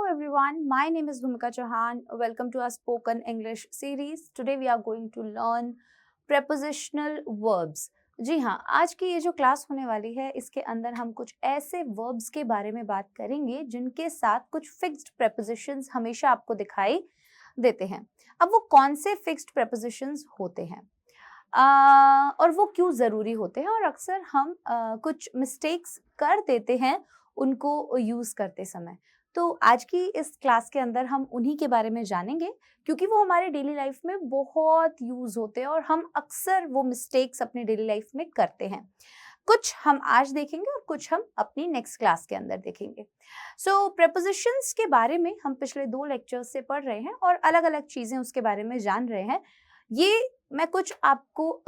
everyone, my name is Bhumika Chauhan. Welcome to our spoken English series. Today we are going to learn prepositional verbs. जी हाँ, आज की ये जो class होने वाली है इसके अंदर हम कुछ ऐसे verbs के बारे में बात करेंगे जिनके साथ कुछ फिक्स्ड prepositions हमेशा आपको दिखाई देते हैं. अब वो कौन से फिक्स्ड prepositions होते हैं और वो क्यों ज़रूरी होते हैं और अक्सर हम कुछ मिस्टेक्स कर देते हैं उनको यूज़ करते समय. तो आज की इस क्लास के अंदर हम उन्हीं के बारे में जानेंगे क्योंकि वो हमारे डेली लाइफ में बहुत यूज़ होते हैं और हम अक्सर वो मिस्टेक्स अपनी डेली लाइफ में करते हैं. कुछ हम आज देखेंगे और कुछ हम अपनी नेक्स्ट क्लास के अंदर देखेंगे. सो प्रेपोजिशंस के बारे में हम पिछले 2 लेक्चर्स से पढ़ रहे हैं और अलग अलग चीज़ें उसके बारे में जान रहे हैं. ये मैं कुछ आपको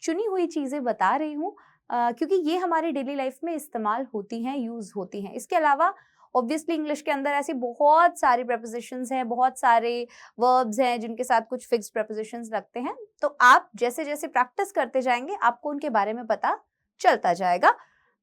चुनी हुई चीज़ें बता रही हूँ क्योंकि ये हमारी डेली लाइफ में इस्तेमाल होती हैं, यूज़ होती हैं. इसके अलावा ऑब्वियसली इंग्लिश के अंदर ऐसी बहुत सारी प्रेपोजिशंस हैं, बहुत सारे वर्ब्स हैं जिनके साथ कुछ फिक्स्ड प्रेपोजिशंस लगते हैं. तो आप जैसे जैसे प्रैक्टिस करते जाएंगे आपको उनके बारे में पता चलता जाएगा.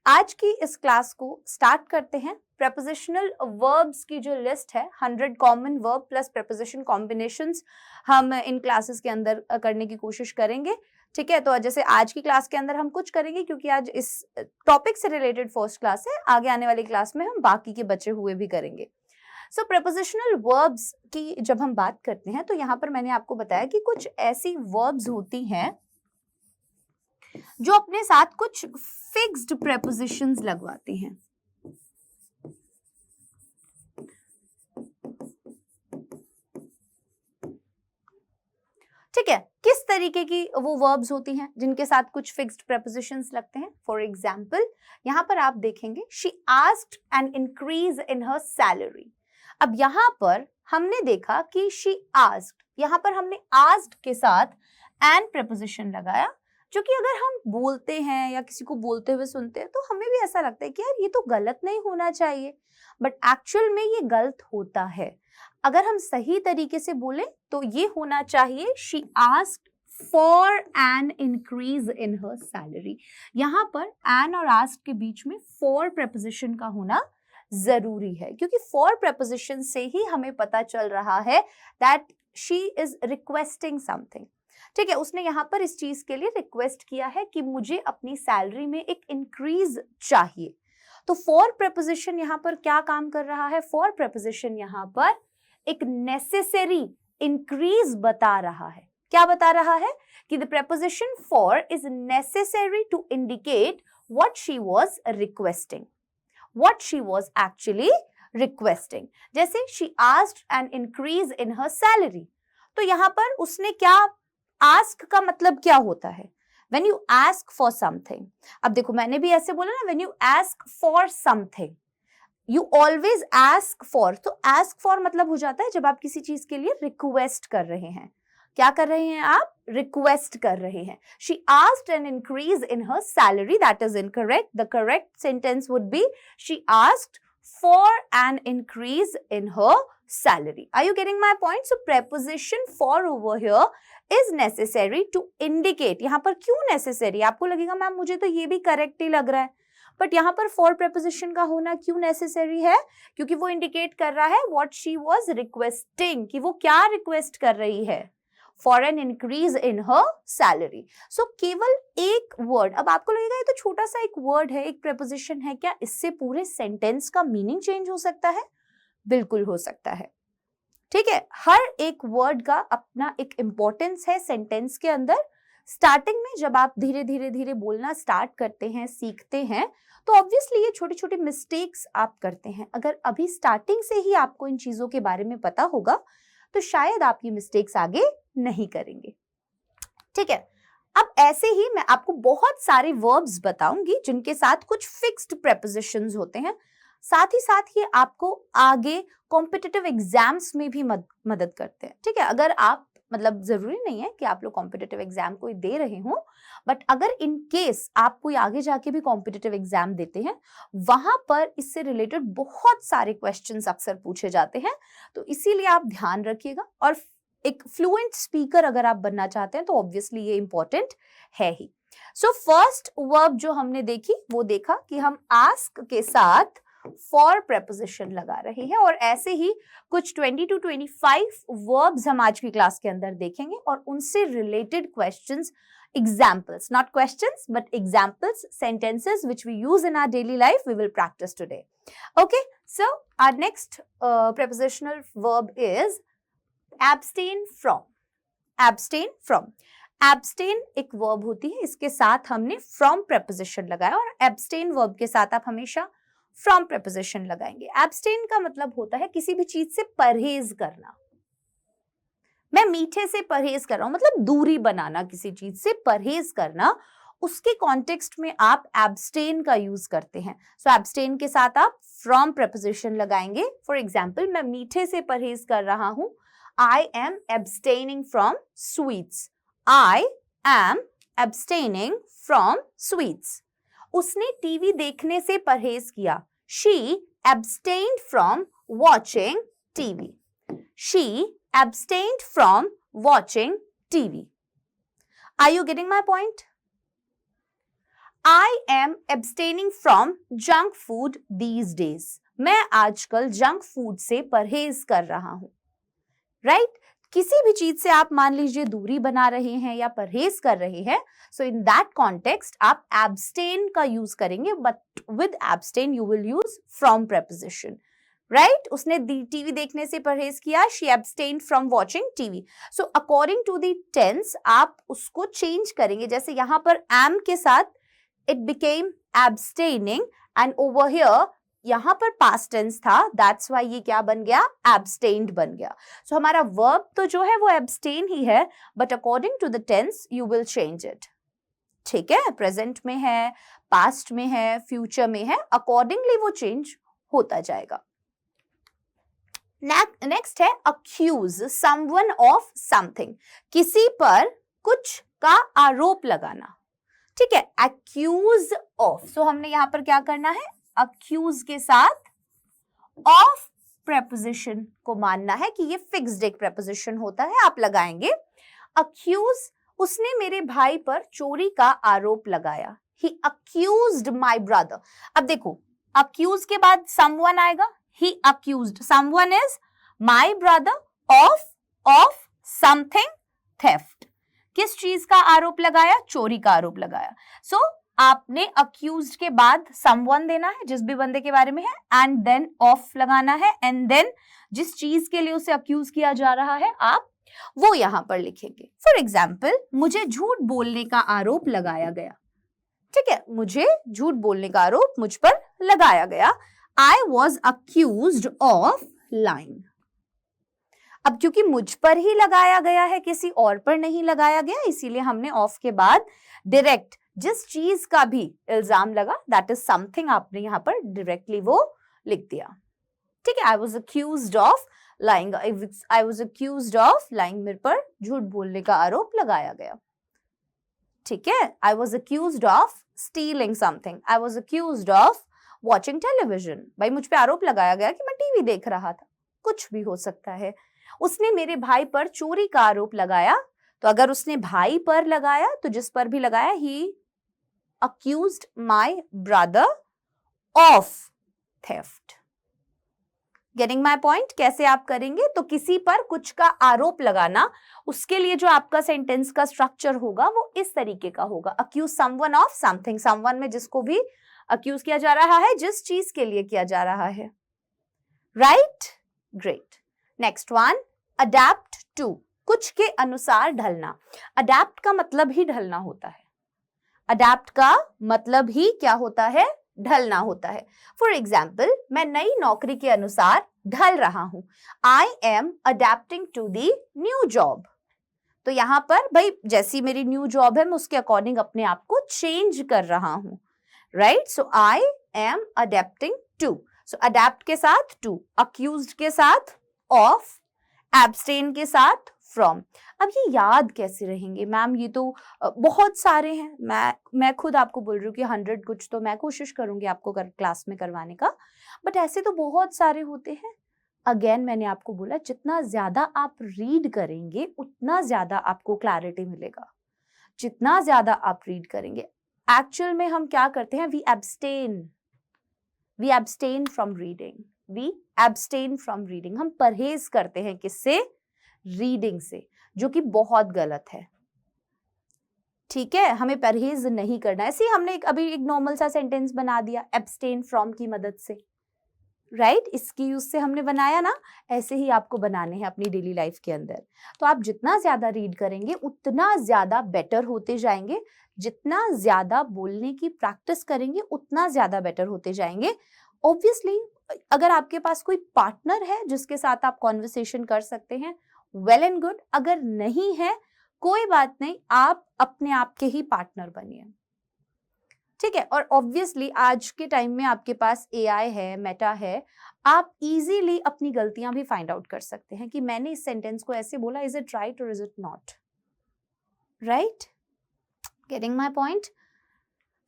आज की इस क्लास को स्टार्ट करते हैं. प्रेपोजिशनल वर्ब्स की जो लिस्ट है 100 common verb plus preposition combinations हम इन क्लासेस के अंदर करने की कोशिश करेंगे. ठीक है, तो जैसे आज की क्लास के अंदर हम कुछ करेंगे क्योंकि आज इस टॉपिक से रिलेटेड फर्स्ट क्लास है. आगे आने वाली क्लास में हम बाकी के बचे हुए भी करेंगे. सो प्रेपोजिशनल वर्ब्स की जब हम बात करते हैं तो यहाँ पर मैंने आपको बताया कि कुछ ऐसी वर्ब्स होती हैं जो अपने साथ कुछ फिक्स्ड प्रेपोजिशंस लगवाती हैं. ठीक है, किस तरीके की वो वर्ब्स होती हैं जिनके साथ कुछ फिक्स्ड प्रेपोजिशंस लगते हैं. फॉर एग्जाम्पल यहाँ पर आप देखेंगे she asked an increase in her salary. अब यहाँ पर हमने देखा कि शी आस्क्ड, यहाँ पर हमने आस्क्ड के साथ एन प्रेपोजिशन लगाया जो कि अगर हम बोलते हैं या किसी को बोलते हुए सुनते हैं तो हमें भी ऐसा लगता है कि यार ये तो गलत नहीं होना चाहिए, बट एक्चुअल में ये गलत होता है. अगर हम सही तरीके से बोलें तो ये होना चाहिए she asked for an increase in her salary. यहाँ पर एन और आस्क्ड के बीच में फॉर प्रेपोजिशन का होना जरूरी है क्योंकि फॉर प्रेपोजिशन से ही हमें पता चल रहा है that she is requesting something. ठीक है, उसने यहाँ पर इस चीज के लिए रिक्वेस्ट किया है कि मुझे अपनी सैलरी में एक इंक्रीज चाहिए. तो फॉर प्रेपोजिशन यहाँ पर क्या काम कर रहा है? फॉर प्रेपोजिशन यहाँ पर एक नेसेसरी इंक्रीज बता रहा है. क्या बता रहा है? कि the preposition for is necessary to indicate what she was requesting, what she was actually requesting. जैसे she asked an increase in her salary, तो यहाँ पर उसने क्या, आस्क का मतलब क्या होता है? When you ask for something. अब देखो मैंने भी ऐसे बोला ना, when you ask for something, you always ask for. तो ask for मतलब हो जाता है जब आप किसी चीज के लिए रिक्वेस्ट कर रहे हैं. क्या कर रहे हैं आप? रिक्वेस्ट कर रहे हैं. She asked an increase in her salary. That is incorrect. The correct sentence would be she asked for an increase in her salary. Are you getting my point? So preposition for over here is necessary to indicate. यहाँ पर क्यों necessary? आपको लगेगा ma'am मुझे तो ये भी correct ही लग रहा है, बट यहाँ पर for preposition का होना क्यों necessary है? क्योंकि वो indicate कर रहा है what she was requesting, कि वो क्या request कर रही है? For an increase in her salary. So केवल एक word. अब आपको लगेगा ये तो छोटा सा एक word है, एक preposition है, क्या इससे पूरे sentence का meaning change हो सकता है? बिल्कुल हो सकता है. ठीक है, हर एक वर्ड का अपना एक इम्पोर्टेंस है सेंटेंस के अंदर. स्टार्टिंग में जब आप धीरे धीरे धीरे बोलना स्टार्ट करते हैं, सीखते हैं, तो ऑब्वियसली ये छोटे छोटे मिस्टेक्स आप करते हैं. अगर अभी स्टार्टिंग से ही आपको इन चीजों के बारे में पता होगा तो शायद आप ये मिस्टेक्स आगे नहीं करेंगे. ठीक है, अब ऐसे ही मैं आपको बहुत सारे वर्ब्स बताऊंगी जिनके साथ कुछ फिक्स्ड प्रेपोजिशंस होते हैं. साथ ही साथ ये आपको आगे कॉम्पिटिटिव एग्जाम्स में भी मदद करते हैं. ठीक है, अगर आप, मतलब जरूरी नहीं है कि आप लोग कॉम्पिटिटिव एग्जाम कोई दे रहे हो, बट अगर इन केस आप कोई आगे जाके भी कॉम्पिटिटिव एग्जाम देते हैं, वहां पर इससे रिलेटेड बहुत सारे क्वेश्चंस अक्सर पूछे जाते हैं. तो इसीलिए आप ध्यान रखिएगा. और एक फ्लुएंट स्पीकर अगर आप बनना चाहते हैं तो ऑब्वियसली ये इंपॉर्टेंट है ही. सो फर्स्ट वर्ब जो हमने देखी वो देखा कि हम आस्क के साथ फॉर preposition लगा रहे हैं। और ऐसे ही कुछ 20 to 25 verbs हम आज की क्लास के अंदर देखेंगे और उनसे related questions, examples, not questions but examples, sentences which we use in our daily life, we will practice today. Okay, so our next prepositional verb is abstain from. Abstain from. Abstain एक verb होती है, इसके साथ हमने from preposition लगाया और abstain verb के साथ आप हमेशा from preposition लगाएंगे। abstain का मतलब होता है किसी भी चीज से परहेज करना। मैं मीठे से परहेज कर रहा हूं, मतलब दूरी बनाना, किसी चीज से परहेज करना, उसके कॉन्टेक्स्ट में आप abstain का यूज करते हैं। सो abstain के साथ आप from preposition लगाएंगे। फॉर एग्जाम्पल, मैं मीठे से परहेज कर रहा हूं, I am abstaining from sweets. I am abstaining from sweets. उसने टीवी देखने से परहेज किया। She abstained from watching TV. She abstained from watching TV. Are you getting my point? I am abstaining from junk food these days. मैं आजकल junk food से परहेज कर रहा हूं। राइट? किसी भी चीज से आप मान लीजिए दूरी बना रहे हैं या परहेज कर रहे हैं, सो इन दैट कॉन्टेक्स्ट आप abstain का यूज करेंगे, but with abstain you will use from preposition. Right? उसने टीवी देखने से परहेज किया, she abstained from watching TV. So according to the tense आप उसको चेंज करेंगे। जैसे यहाँ पर am के साथ it became abstaining and over here यहाँ पर past tense था, that's why ये क्या बन गया? abstained बन गया। So हमारा verb तो जो है वो abstain ही है, but according to the tense you will change it. ठीक है? present में है, past में है, future में है, accordingly वो change होता जाएगा। नेक्स्ट है accuse someone of something. किसी पर कुछ का आरोप लगाना। ठीक है? accuse of. So हमने यहाँ पर क्या करना है? accuse के साथ of preposition को मानना है कि ये fixed एक preposition होता है, आप लगाएंगे। accuse, उसने मेरे भाई पर चोरी का आरोप लगाया। He accused my brother. अब देखो, accuse के बाद someone आएगा। He accused. Someone is my brother of something theft. किस चीज का आरोप लगाया? चोरी का आरोप लगाया। So आपने accused के बाद someone देना है, जिस भी बंदे के बारे में है, and then of लगाना है, and then जिस चीज के लिए उसे accuse किया जा रहा है आप वो यहां पर लिखेंगे। फॉर एग्जाम्पल, मुझे झूठ बोलने का आरोप लगाया गया। ठीक है? मुझे झूठ बोलने का आरोप मुझ पर लगाया गया। I was accused of lying. अब क्योंकि मुझ पर ही लगाया गया है, किसी और पर नहीं लगाया गया, इसीलिए हमने ऑफ के बाद डायरेक्ट जिस चीज का भी इल्जाम लगा, दैट इज समथिंग, आपने यहाँ पर डायरेक्टली वो लिख दिया। ठीक है? I was accused of lying. I was accused of lying. मेरे पर झूठ बोलने का आरोप लगाया गया। ठीक है? I was accused of stealing something. I was accused of watching television. भाई मुझ पे आरोप लगाया गया कि मैं टीवी देख रहा था। कुछ भी हो सकता है। उसने मेरे भाई पर चोरी का आरोप लगाया, तो अगर उसने भाई पर लगाया तो जिस पर भी लगाया, he accused my brother of theft. Getting my point? कैसे आप करेंगे? तो किसी पर कुछ का आरोप लगाना, उसके लिए जो आपका सेंटेंस का स्ट्रक्चर होगा वो इस तरीके का होगा। accuse someone of something. someone में जिसको भी accuse किया जा रहा है, जिस चीज के लिए किया जा रहा है। Right? Great. Next one, adapt to. कुछ के अनुसार ढलना। adapt का मतलब ही ढलना होता है। adapt का मतलब ही क्या होता है? ढलना होता है। फॉर एग्जाम्पल, मैं नई नौकरी के अनुसार ढल रहा हूं। I am adapting to the new job. तो यहां पर भाई जैसी मेरी न्यू जॉब है, मैं उसके अकॉर्डिंग अपने आप को चेंज कर रहा हूं। Right? So I am adapting to. So adapt के साथ to, accused के साथ of, abstain के साथ from. अब ये याद कैसे रहेंगे मैम? ये तो बहुत सारे हैं। मैं खुद आपको बोल रही हूँ कि 100 कुछ तो मैं कोशिश करूंगी आपको क्लास में करवाने का, बट ऐसे तो बहुत सारे होते हैं। अगेन मैंने आपको बोला, जितना ज्यादा आप रीड करेंगे उतना ज्यादा आपको क्लैरिटी मिलेगा। जितना ज्यादा आप रीड करेंगे, एक्चुअल में हम क्या करते हैं? We abstain. We abstain from reading, we abstain from reading, हम परहेज करते हैं किससे? रीडिंग से, जो कि बहुत गलत है। ठीक है, हमें परहेज नहीं करना है। ऐसे ही हमने अभी एक नॉर्मल सा सेंटेंस बना दिया एब्सटेन फ्रॉम की मदद से, राइट? इसकी यूज से हमने बनाया ना, ऐसे ही आपको बनाने हैं अपनी डेली लाइफ के अंदर। तो आप जितना ज्यादा रीड करेंगे उतना ज्यादा बेटर होते जाएंगे, जितना ज्यादा बोलने की प्रैक्टिस करेंगे उतना ज्यादा बेटर होते जाएंगे। ऑब्वियसली अगर आपके पास कोई पार्टनर है जिसके साथ आप कॉन्वर्सेशन कर सकते हैं, वेल एंड गुड। अगर नहीं है, कोई बात नहीं, आप अपने आप के ही पार्टनर बनिए, ठीक है। और ऑब्वियसली आज के टाइम में आपके पास AI है, मेटा है, आप इजीली अपनी गलतियां भी फाइंड आउट कर सकते हैं कि मैंने इस सेंटेंस को ऐसे बोला, इज इट राइट और is it not right? Getting my point?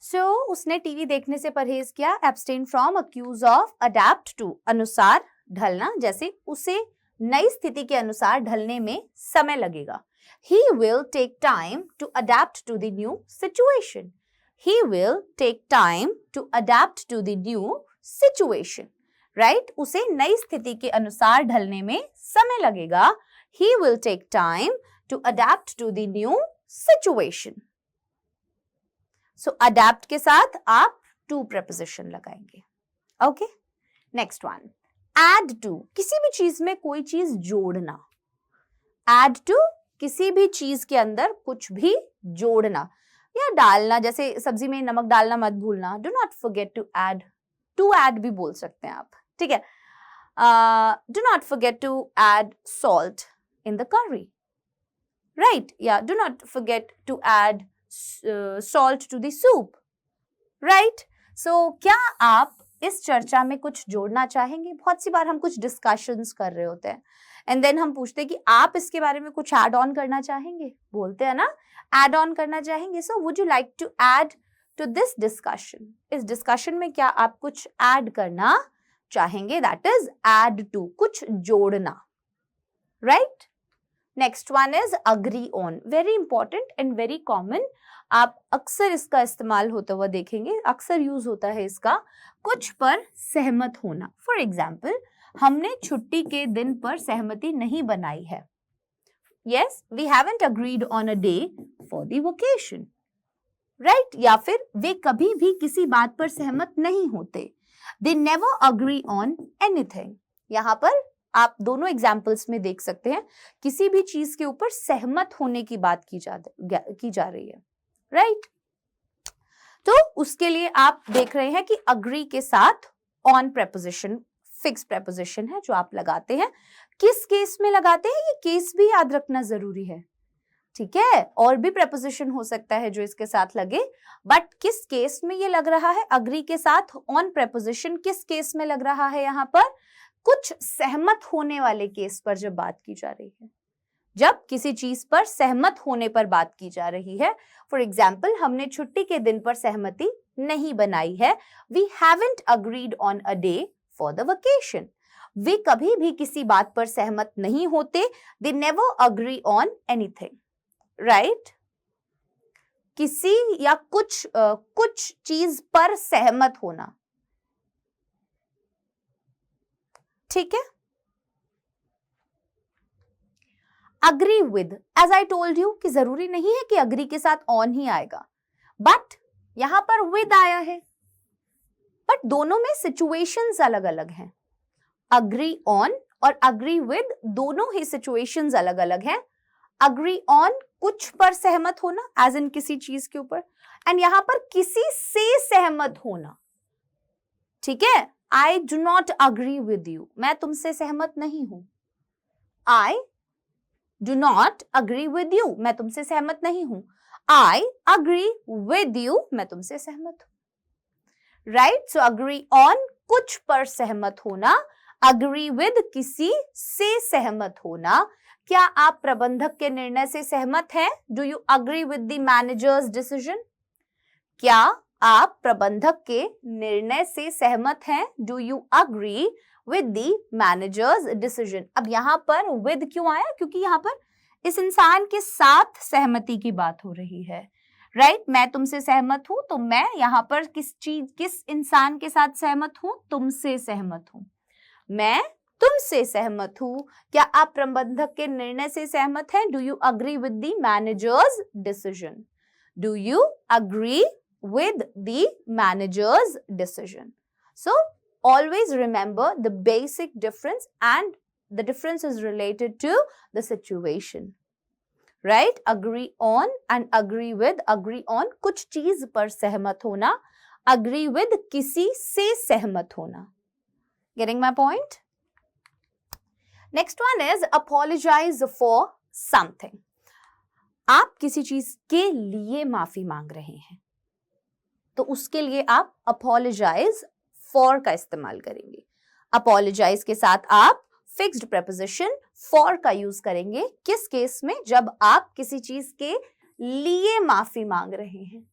So उसने टीवी देखने से परहेज किया, abstain from, accuse of, adapt to, अनुसार ढलना, जैसे उसे नई स्थिति के अनुसार ढलने में समय लगेगा। He will take time to adapt to the new situation. He will take time to adapt to the new situation. Right? उसे नई स्थिति के अनुसार ढलने में समय लगेगा। He will take time to adapt to the new situation. So adapt के साथ आप to preposition लगाएंगे। Okay? Next one. Add to, किसी भी चीज में कोई चीज जोड़ना। Add to, किसी भी चीज के अंदर कुछ भी जोड़ना या डालना, जैसे सब्जी में नमक डालना मत भूलना, do not forget to add, to add भी बोल सकते हैं आप, ठीक है। Do not forget to add salt in the curry, right? या do not forget to add salt to the soup, right? So क्या आप इस चर्चा में कुछ जोड़ना चाहेंगे? बहुत सी बार हम कुछ डिस्कशंस कर रहे होते हैं एंड देन हम पूछते हैं कि आप इसके बारे में कुछ ऐड ऑन करना चाहेंगे, बोलते हैं ना, ऐड ऑन करना चाहेंगे। So would you like to add to this discussion? इस डिस्कशन में क्या आप कुछ ऐड करना चाहेंगे? दैट इज ऐड टू, कुछ जोड़ना, right? Next one is agree on, very important and very common. आप अक्सर इसका इस्तेमाल होता हुआ देखेंगे, अक्सर यूज होता है इसका, कुछ पर सहमत होना। फॉर एग्जाम्पल, हमने छुट्टी के दिन पर सहमति नहीं बनाई है। Yes, we haven't agreed on a day for the vacation, right? या फिर वे कभी भी किसी बात पर सहमत नहीं होते। They never agree on anything. यहाँ पर आप दोनों एग्जाम्पल्स में देख सकते हैं, किसी भी चीज के ऊपर सहमत होने की बात की जा रही है, राइट? तो उसके लिए आप देख रहे हैं कि अग्री के साथ ऑन प्रेपोजिशन, फिक्स प्रेपोजिशन है जो आप लगाते हैं। किस केस में लगाते हैं, ये केस भी याद रखना जरूरी है, ठीक है? और भी प्रेपोजिशन हो सकता है जो इसके साथ लगे, बट किस केस में ये लग रहा है? अग्री के साथ ऑन प्रेपोजिशन किस केस में लग रहा है? यहाँ पर कुछ सहमत होने वाले केस पर जब बात की जा रही है, जब किसी चीज पर सहमत होने पर बात की जा रही है। फॉर एग्जाम्पल, हमने छुट्टी के दिन पर सहमति नहीं बनाई है। We haven't agreed on a day for the vacation. वे कभी भी किसी बात पर सहमत नहीं होते। They never agree on anything, right? किसी या कुछ चीज पर सहमत होना, ठीक है? Agree with, as I told you कि जरूरी नहीं है कि अग्री के साथ ऑन ही आएगा, बट यहां पर विद आया है, बट दोनों में सिचुएशंस अलग अलग हैं। अग्री ऑन और अग्री विद दोनों ही सिचुएशंस अलग अलग हैं। अग्री ऑन कुछ पर सहमत होना, एज इन किसी चीज के ऊपर, एंड यहां पर किसी से सहमत होना, ठीक है? I do not agree with you, मैं तुमसे सहमत नहीं हूं। I do not agree with you, मैं तुमसे सहमत नहीं हूं। आई अग्री विद यू, मैं तुमसे सहमत हूं, राइट? सो अग्री ऑन कुछ पर सहमत होना, अग्री विद किसी से सहमत होना। क्या आप प्रबंधक के निर्णय से सहमत हैं? Do you agree with the managers decision? क्या आप प्रबंधक के निर्णय से सहमत हैं? Do you agree with the managers decision? अब यहां पर विद क्यों आया? क्योंकि यहां पर इस इंसान के साथ सहमति की बात हो रही है, राइट मैं तुमसे सहमत हूं, तो मैं यहाँ पर किस इंसान के साथ सहमत हूं? तुमसे सहमत हूं। मैं तुमसे सहमत हूं। क्या आप प्रबंधक के निर्णय से सहमत हैं? Do you agree with the managers decision? Do you agree with the manager's decision? So always remember the basic difference, and the difference is related to the situation, right? Agree on and agree with. Agree on कुछ चीज पर सहमत होना, agree with किसी से सहमत होना. Getting my point? Next one is apologize for something. आप किसी चीज के लिए माफी मांग रहे हैं, तो उसके लिए आप apologize for का इस्तेमाल करेंगे. apologize के साथ आप fixed preposition for का यूज करेंगे. किस केस में? जब आप किसी चीज के लिए माफी मांग रहे हैं.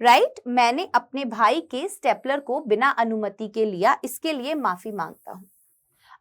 राइट मैंने अपने भाई के स्टेपलर को बिना अनुमति के लिया, इसके लिए माफी मांगता हूं.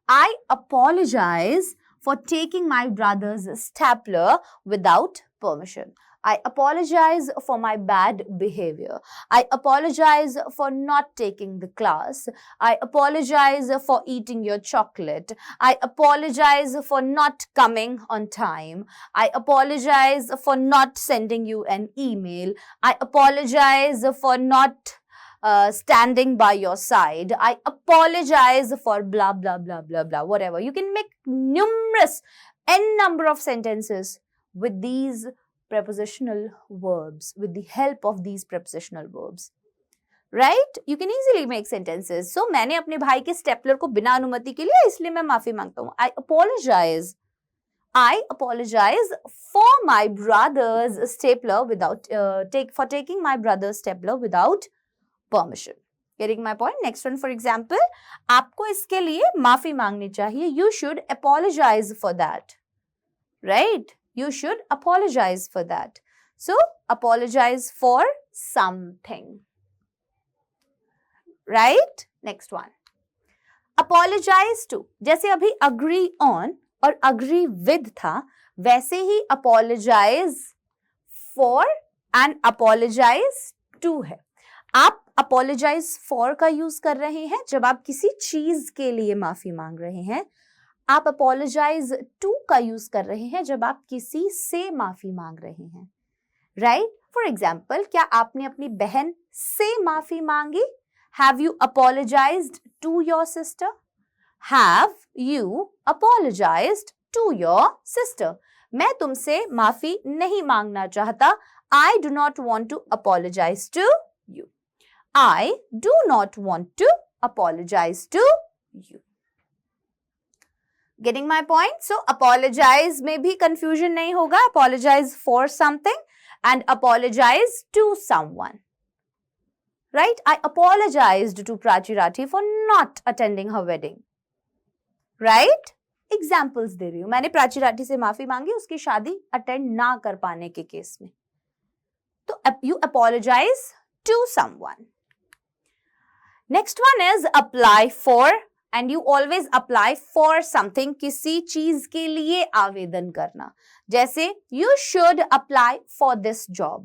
I apologize for taking my brother's stapler without permission. I apologize for my bad behavior. I apologize for not taking the class. I apologize for eating your chocolate. I apologize for not coming on time. I apologize for not sending you an email. I apologize for not standing by your side. I apologize for blah, blah, blah, blah, blah, whatever. You can make numerous n number of sentences with these prepositional verbs, with the help of these prepositional verbs. Right? You can easily make sentences. So, मैंने अपने भाई के stapler को बिना अनुमति के लिए, इसलिए मैं माफी मांगता हूँ. I apologize. I apologize for my brother's stapler without for taking my brother's stapler without permission. Getting my point? Next one, for example, आपको इसके लिए माफी मांगनी चाहिए. You should apologize for that. Right? You should apologize for that. So, apologize for something. Right? Next one. Apologize to. जैसे अभी agree on और agree with था, वैसे ही apologize for and apologize to है. आप apologize for का use कर रहे हैं जब आप किसी चीज के लिए माफी मांग रहे हैं. आप apologize to का यूज कर रहे हैं जब आप किसी से माफी मांग रहे हैं. राइट? फॉर एग्जाम्पल, क्या आपने अपनी बहन से माफी मांगी? Have you apologized to your sister? Have you apologized to your sister? मैं तुमसे माफी नहीं मांगना चाहता. I do not want to apologize to you. I do not want to apologize to you. Getting my point? So, apologize में भी confusion नहीं होगा. Apologize for something and apologize to someone. Right? I apologized to Prachi Rathi for not attending her wedding. Right? Examples दे रही हूँ. मैंने प्राची राठी से माफी मांगी उसकी शादी अटेंड ना कर पाने के केस में. तो you apologize to someone. Next one is apply for. And you always apply for something. किसी चीज के लिए आवेदन करना. जैसे you should apply for this job.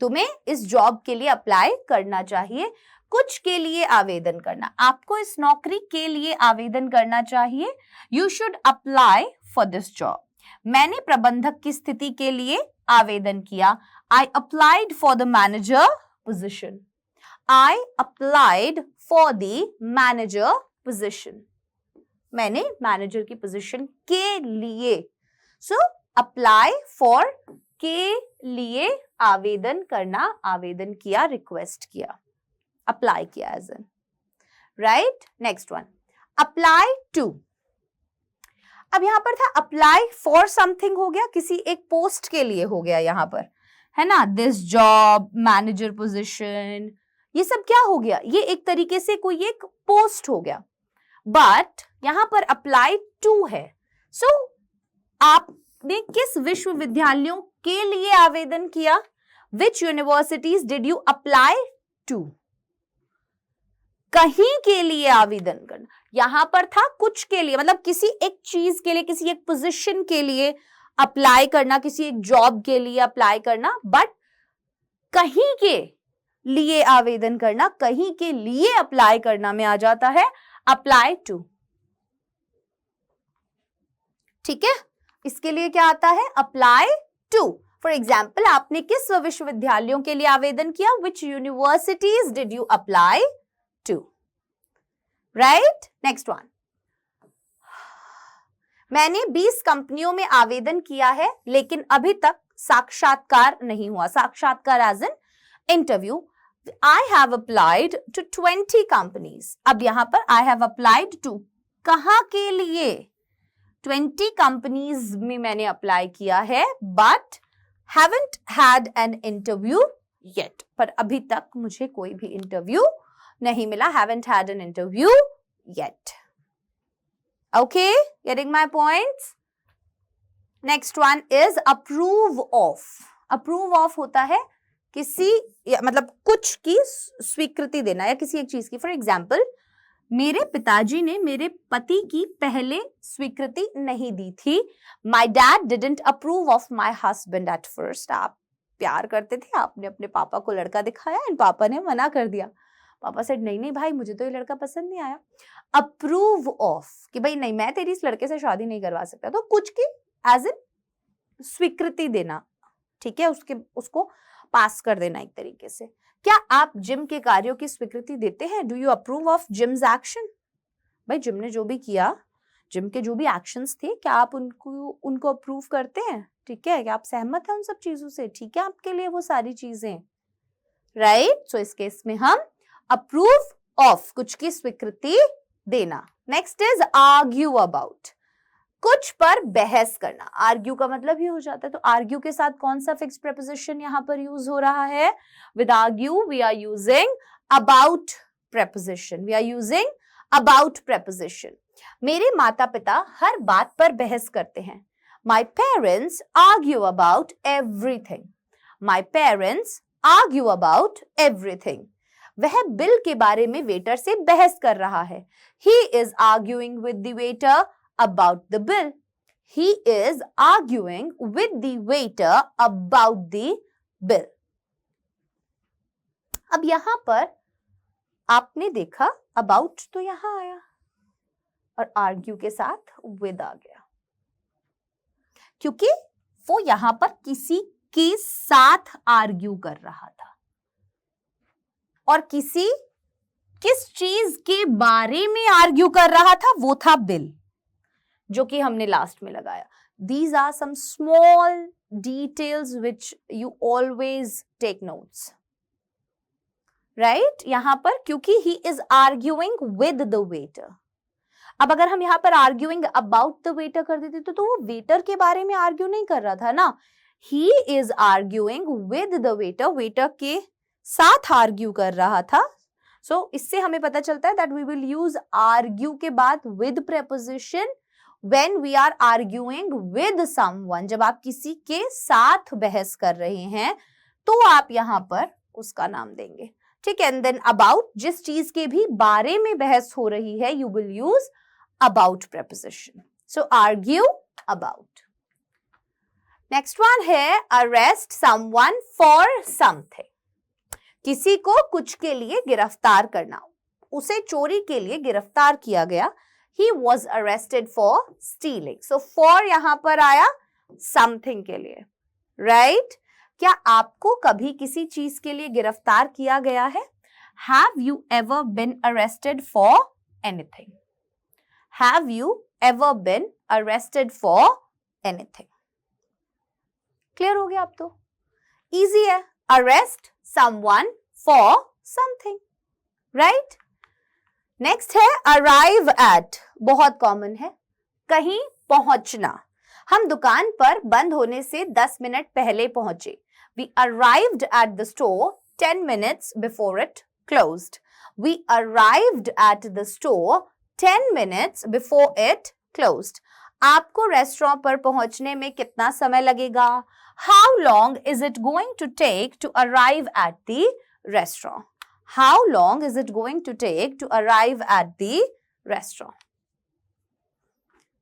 तुम्हें इस जॉब के लिए अप्लाई करना चाहिए. कुछ के लिए आवेदन करना. आपको इस नौकरी के लिए आवेदन करना चाहिए. You should apply for this job. मैंने प्रबंधक की स्थिति के लिए आवेदन किया. I applied for the manager position. I applied for the manager position. मैंने मैनेजर की पोजीशन के लिए. So, apply for के लिए आवेदन करना, आवेदन किया, रिक्वेस्ट किया, अप्लाई किया as an. Right? Next one, apply to. अब यहां पर था अप्लाई फॉर समथिंग हो गया, किसी एक पोस्ट के लिए हो गया यहां पर, है ना. दिस जॉब, मैनेजर पोजीशन, ये सब क्या हो गया? ये एक तरीके से कोई एक पोस्ट हो गया. बट यहां पर अप्लाई टू है. सो आपने किस विश्वविद्यालयों के लिए आवेदन किया? Which universities did you apply to? कहीं के लिए आवेदन करना. यहां पर था कुछ के लिए, मतलब किसी एक चीज के लिए, किसी एक पोजीशन के लिए अप्लाई करना, किसी एक जॉब के लिए अप्लाई करना. बट कहीं के लिए आवेदन करना, कहीं के लिए अप्लाई करना में आ जाता है अप्लाई टू। ठीक है, इसके लिए क्या आता है अप्लाई टू। फॉर एग्जाम्पल, आपने किस विश्वविद्यालयों के लिए आवेदन किया? Which universities did you apply to? Right, next one. मैंने 20 कंपनियों में आवेदन किया है लेकिन अभी तक साक्षात्कार नहीं हुआ। साक्षात्कार as an interview. I have applied to 20 companies. अब यहां पर I have applied to कहां के लिए? 20 कंपनीज में मैंने अप्लाई किया है but haven't had an interview yet. पर अभी तक मुझे कोई भी इंटरव्यू नहीं मिला. Haven't had an interview yet. Okay, getting my points? Next one is approve of. Approve of होता है किसी मतलब कुछ की स्वीकृति देना या किसी एक चीज की. फॉर एग्जाम्पल, मेरे पिताजी ने मेरे पति की पहले स्वीकृति नहीं दी थी. My dad didn't approve of my husband at first. आप प्यार करते थे, आपने अपने पापा को लड़का दिखाया एंड पापा ने मना कर दिया. पापा सेड नहीं नहीं भाई, मुझे तो ये लड़का पसंद नहीं आया. अप्रूव ऑफ कि भाई नहीं, मैं तेरी इस लड़के से शादी नहीं करवा सकता. तो कुछ की एज इन स्वीकृति देना. ठीक है, उसको पास कर देना एक तरीके से. क्या आप जिम के कार्यों की स्वीकृति देते हैं? Do you approve of Jim's action? भाई जिम ने जो भी किया, जिम के जो भी एक्शंस थे, क्या आप उनको अप्रूव करते हैं? ठीक है, क्या आप सहमत हैं उन सब चीजों से? ठीक है आपके लिए वो सारी चीजें, राइट? सो इस केस में हम अप्रूव ऑफ कुछ की स्वीकृति देना. Next is argue about. कुछ पर बहस करना. आर्ग्यू का मतलब ही हो जाता है. तो आर्ग्यू के साथ कौन सा फिक्स्ड प्रेपोजिशन यहां पर यूज हो रहा है? With argue we are using about preposition. We are using about preposition. मेरे माता पिता हर बात पर बहस करते हैं. My parents argue about everything. My parents argue about everything. वह बिल के बारे में वेटर से बहस कर रहा है. He is arguing with the waiter about the bill. He is arguing with the waiter about the bill. अब यहां पर आपने देखा about तो यहां आया और argue के साथ with आ गया, क्योंकि वो यहां पर किसी के साथ argue कर रहा था. और किस चीज के बारे में argue कर रहा था? वो था बिल, जो कि हमने लास्ट में लगाया. These are some small details which you always take notes, right? यहां पर क्योंकि he is arguing with the waiter. अब अगर हम यहां पर arguing about the waiter कर देते तो वो waiter के बारे में argue नहीं कर रहा था ना. He is arguing with the waiter. waiter के साथ argue कर रहा था. So इससे हमें पता चलता है that we will use argue के बाद with preposition when we are arguing with someone. जब आप किसी के साथ बहस कर रहे हैं तो आप यहां पर उसका नाम देंगे. ठीक है, and then about, जिस चीज के भी बारे में बहस हो रही है, you will use about preposition. So argue about. Next one है arrest someone for something. किसी को कुछ के लिए गिरफ्तार करना. उसे चोरी के लिए गिरफ्तार किया गया. He was arrested for stealing. So for यहां पर आया something के लिए, right? क्या आपको कभी किसी चीज के लिए गिरफ्तार किया गया है? Have you ever been arrested for anything? Have you ever been arrested for anything? Clear हो गया अब तो? Easy है. Arrest someone for something, right? Next है arrive at. बहुत कॉमन है, कहीं पहुंचना. हम दुकान पर बंद होने से 10 मिनट पहले पहुंचे. We arrived at the store 10 minutes before it closed. We arrived at the store 10 minutes before it closed. आपको रेस्टोरेंट पर पहुंचने में कितना समय लगेगा? How long is it going to take to arrive at the restaurant? How long is it going to take to arrive at the restaurant?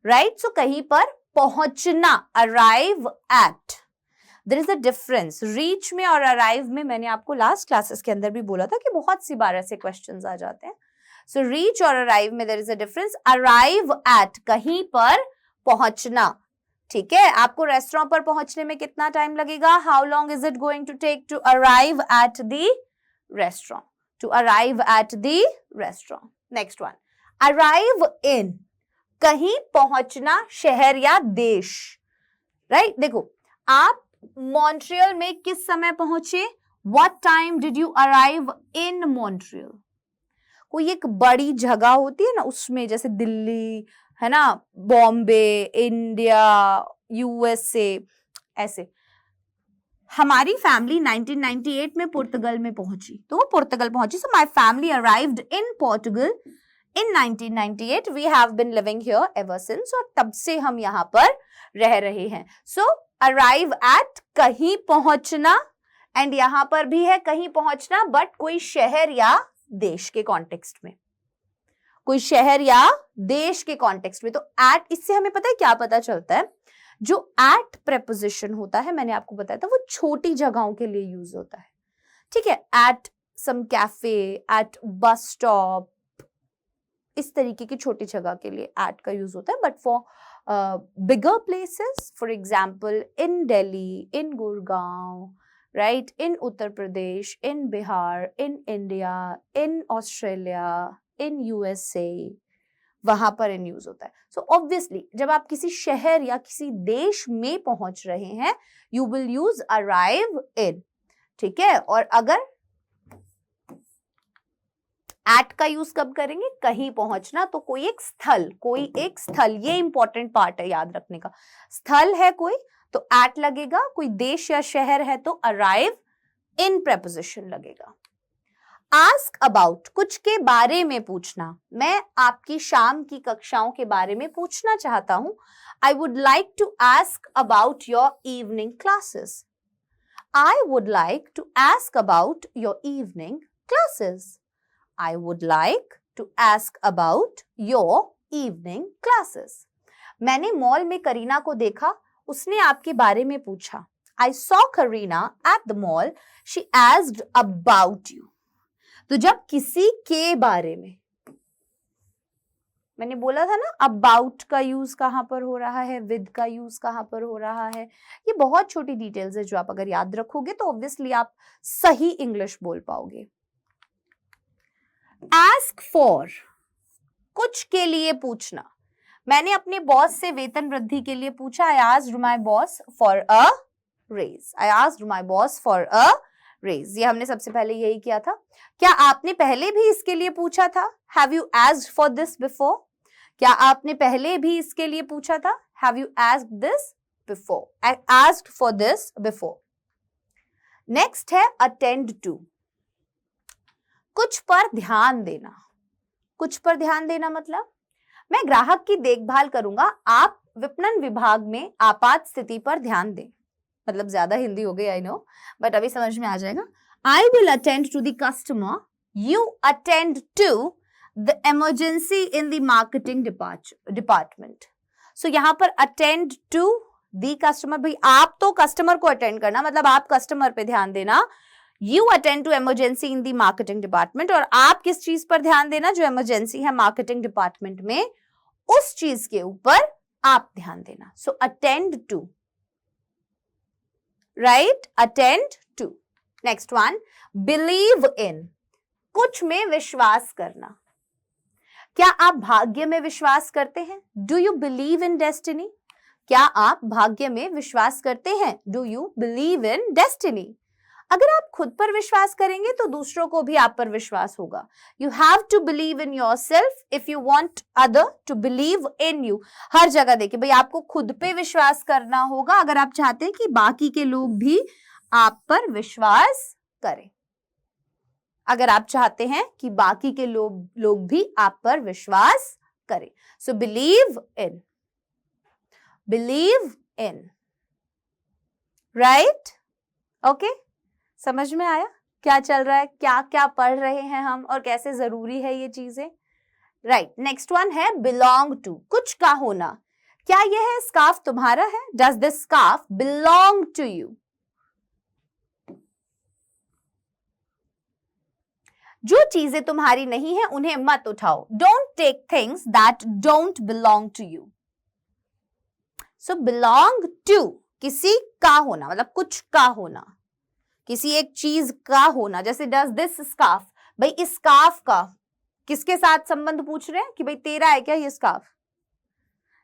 Right? So कहीं पर पहुंचना, arrive at. There is a difference reach में और arrive में। मैंने आपको last classes के अंदर भी बोला था कि बहुत सी बार ऐसे क्वेश्चंस आ जाते हैं। सो रीच और अराइव में there is a difference. Arrive at, कहीं पर पहुंचना, ठीक है। आपको रेस्टोरेंट पर पहुंचने में कितना टाइम लगेगा? How long is it going to take to arrive at the restaurant, to arrive at the restaurant. Next one, arrive in, कहीं पहुंचना, शहर या देश, राइट देखो आप मॉन्ट्रियल में किस समय पहुंचे? What time did you arrive in Montreal? कोई एक बड़ी जगह होती है ना, उसमें जैसे दिल्ली है ना, बॉम्बे, इंडिया, यूएसए, ऐसे। हमारी फैमिली 1998 में पुर्तगाल में पहुंची, तो वो पुर्तगाल पहुंची। So my family arrived in Portugal in 1998। We have been living here ever since, और तब से हम यहाँ पर रह रहे हैं। सो अराइव एट, कहीं पहुंचना, एंड यहां पर भी है कहीं पहुंचना, बट कोई शहर या देश के कॉन्टेक्स्ट में, कोई शहर या देश के कॉन्टेक्स्ट में। तो एट, इससे हमें पता है क्या पता चलता है? जो एट प्रेपोजिशन होता है, मैंने आपको बताया था, वो छोटी जगहों के लिए यूज होता है, ठीक है। At some cafe, at bus stop, इस तरीके की छोटी जगह के लिए एट का यूज होता है। But for bigger places, for example in Delhi, in Gurgaon, right, in Uttar Pradesh, in Bihar, in India, in Australia, in USA, वहां पर इन यूज होता है। सो ऑब्वियसली जब आप किसी शहर या किसी देश में पहुंच रहे हैं, you will use arrive in, ठीक है। और अगर एट का यूज कब करेंगे? कहीं पहुंचना, तो कोई एक स्थल, ये इंपॉर्टेंट पार्ट है याद रखने का। स्थल है कोई तो एट लगेगा, कोई देश या शहर है तो अराइव इन प्रेपोजिशन लगेगा। आस्क अबाउट, कुछ के बारे में पूछना। मैं आपकी शाम की कक्षाओं के बारे में पूछना चाहता हूं। I would like to ask about your evening classes. I would like to ask about your evening classes. I would like to ask about your evening classes. मैंने मॉल में करीना को देखा, उसने आपके बारे में पूछा। I saw Karina at the mall. She asked about you. तो जब किसी के बारे में, मैंने बोला था ना, about का यूज कहां पर हो रहा है, with का यूज कहां पर हो रहा है, ये बहुत छोटी डिटेल्स है जो आप अगर याद रखोगे तो ऑब्वियसली आप सही इंग्लिश बोल पाओगे। Ask for, कुछ के लिए पूछना। मैंने अपने बॉस से वेतन वृद्धि के लिए पूछा। I asked my boss for a raise. I asked my boss for a raise. ये हमने सबसे पहले यही किया था। क्या आपने पहले भी इसके लिए पूछा था? Have you asked for this before? क्या आपने पहले भी इसके लिए पूछा था? Have you asked this before? I asked for this before. Next है attend to, कुछ पर ध्यान देना। कुछ पर ध्यान देना मतलब मैं ग्राहक की देखभाल करूंगा, आप विपणन विभाग में आपात स्थिति पर ध्यान दें। मतलब ज्यादा हिंदी हो गई, आई नो, बट अभी समझ में आ जाएगा। I will attend to the customer, you attend to the emergency in the marketing department. So यहां पर अटेंड टू द कस्टमर, भाई आप तो कस्टमर को अटेंड करना, मतलब आप कस्टमर पे ध्यान देना। You attend to emergency in the marketing department, और आप किस चीज पर ध्यान देना? जो इमरजेंसी है मार्केटिंग डिपार्टमेंट में, उस चीज के ऊपर आप ध्यान देना। So attend to, right? Attend to. Next one, believe in, कुछ में विश्वास करना। क्या आप भाग्य में विश्वास करते हैं? Do you believe in destiny? क्या आप भाग्य में विश्वास करते हैं? Do you believe in destiny? अगर आप खुद पर विश्वास करेंगे तो दूसरों को भी आप पर विश्वास होगा। You have to believe in yourself if you want other to believe in you. हर जगह देखिए भाई, आपको खुद पे विश्वास करना होगा अगर आप चाहते हैं कि बाकी के लोग भी आप पर विश्वास करें। अगर आप चाहते हैं कि बाकी के लोग भी आप पर विश्वास करें। So believe in, right? Okay, समझ में आया क्या चल रहा है, क्या क्या पढ़ रहे हैं हम और कैसे जरूरी है ये चीजें, राइट? नेक्स्ट वन है बिलोंग टू, कुछ का होना। क्या यह स्कार्फ तुम्हारा है? Does this scarf belong to you? जो चीजें तुम्हारी नहीं है उन्हें मत उठाओ. Don't take things that don't belong to you. So belong to किसी का होना, मतलब कुछ का होना, किसी एक चीज का होना. जैसे डज दिस स्कार्फ, भाई इस स्कार्फ का किसके साथ संबंध पूछ रहे हैं कि भाई तेरा है क्या ये स्कार्फ,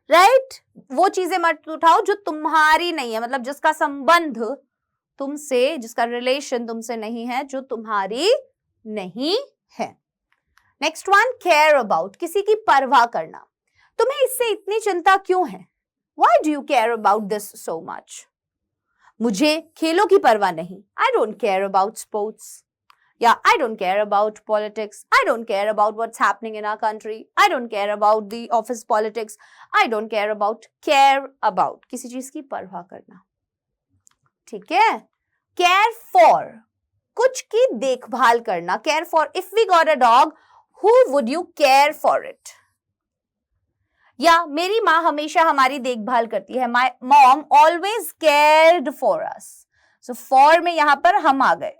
राइट? वो चीजें मत उठाओ जो तुम्हारी नहीं है, मतलब जिसका संबंध तुमसे, जिसका रिलेशन तुमसे नहीं है, जो तुम्हारी नहीं है. नेक्स्ट वन, केयर अबाउट, किसी की परवाह करना. तुम्हें इससे इतनी चिंता क्यों है? Why do you care about this so much? मुझे खेलों की परवाह नहीं. I don't care about sports. Yeah, I don't care about politics. I don't care about what's happening in our country. I don't care about the office politics. I don't care about किसी चीज की परवाह करना. ठीक है? Care for, कुछ की देखभाल करना. Care for, if we got a dog, who would you care for it? या मेरी माँ हमेशा हमारी देखभाल करती है. My mom always cared for us. So for में यहां पर हम आ गए,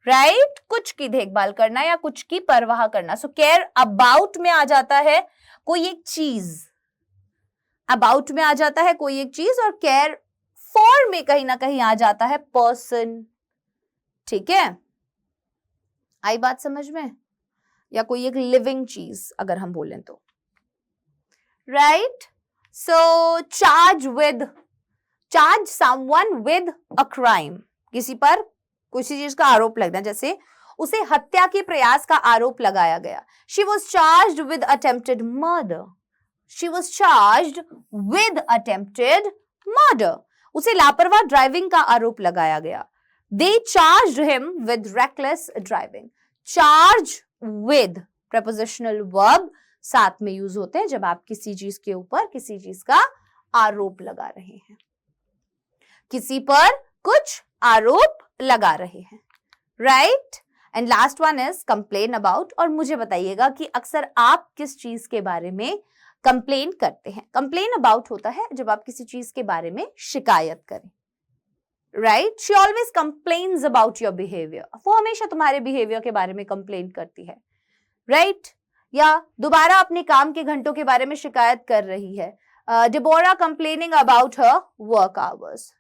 राइट? कुछ की देखभाल करना या कुछ की परवाह करना. सो केयर अबाउट में आ जाता है कोई एक चीज, अबाउट में आ जाता है कोई एक चीज, और केयर फॉर में कहीं ना कहीं आ जाता है पर्सन. ठीक है, आई बात समझ में? या कोई एक लिविंग चीज अगर हम बोलें तो, right? So charge someone with a crime. किसी पर किसी चीज का आरोप लगना, जैसे उसे हत्या के प्रयास का आरोप लगाया गया. She was charged with attempted murder. She was charged with attempted murder. उसे लापरवाह ड्राइविंग का आरोप लगाया गया. They charged him with reckless driving. Charge with prepositional verb साथ में यूज होते हैं जब आप किसी चीज के ऊपर किसी चीज का आरोप लगा रहे हैं, किसी पर कुछ आरोप लगा रहे हैं, right? And last one is complain about. और मुझे बताइएगा कि अक्सर आप किस चीज के बारे में कंप्लेन करते हैं. कंप्लेन अबाउट होता है जब आप किसी चीज के बारे में शिकायत करें, right? She always complains about your behaviour. वो हमेशा तुम्हारे बिहेवियर के बारे में कंप्लेन करती है, राइट? या दोबारा अपने काम के घंटों के बारे में शिकायत कर रही है. Deborah complaining about her work hours.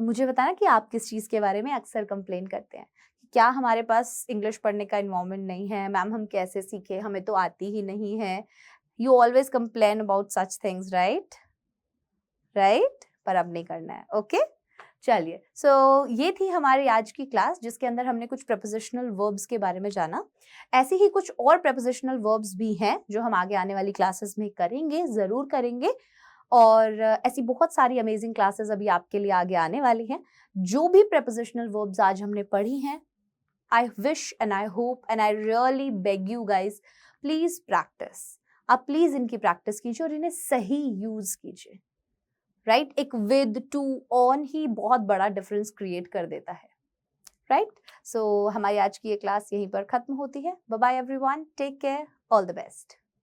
मुझे बताना कि आप किस चीज के बारे में अक्सर कंप्लेन करते हैं. क्या हमारे पास इंग्लिश पढ़ने का एनवायरनमेंट नहीं है? मैम हम कैसे सीखे, हमें तो आती ही नहीं है. You always complain about such things, right? पर अब नहीं करना है. ओके, चलिए. सो ये थी हमारी आज की क्लास जिसके अंदर हमने कुछ prepositional verbs के बारे में जाना. ऐसे ही कुछ और prepositional verbs भी हैं जो हम आगे आने वाली क्लासेस में करेंगे, जरूर करेंगे. और ऐसी बहुत सारी अमेजिंग क्लासेस अभी आपके लिए आगे आने वाली हैं. जो भी prepositional verbs आज हमने पढ़ी हैं, I wish and I hope and I really beg you guys, please practice. आप प्लीज इनकी प्रैक्टिस कीजिए और इन्हें सही यूज कीजिए, राइट? एक विद टू ऑन ही बहुत बड़ा डिफरेंस क्रिएट कर देता है, राइट? सो हमारी आज की ये क्लास यहीं पर खत्म होती है. Bye bye everyone, take care, all the best.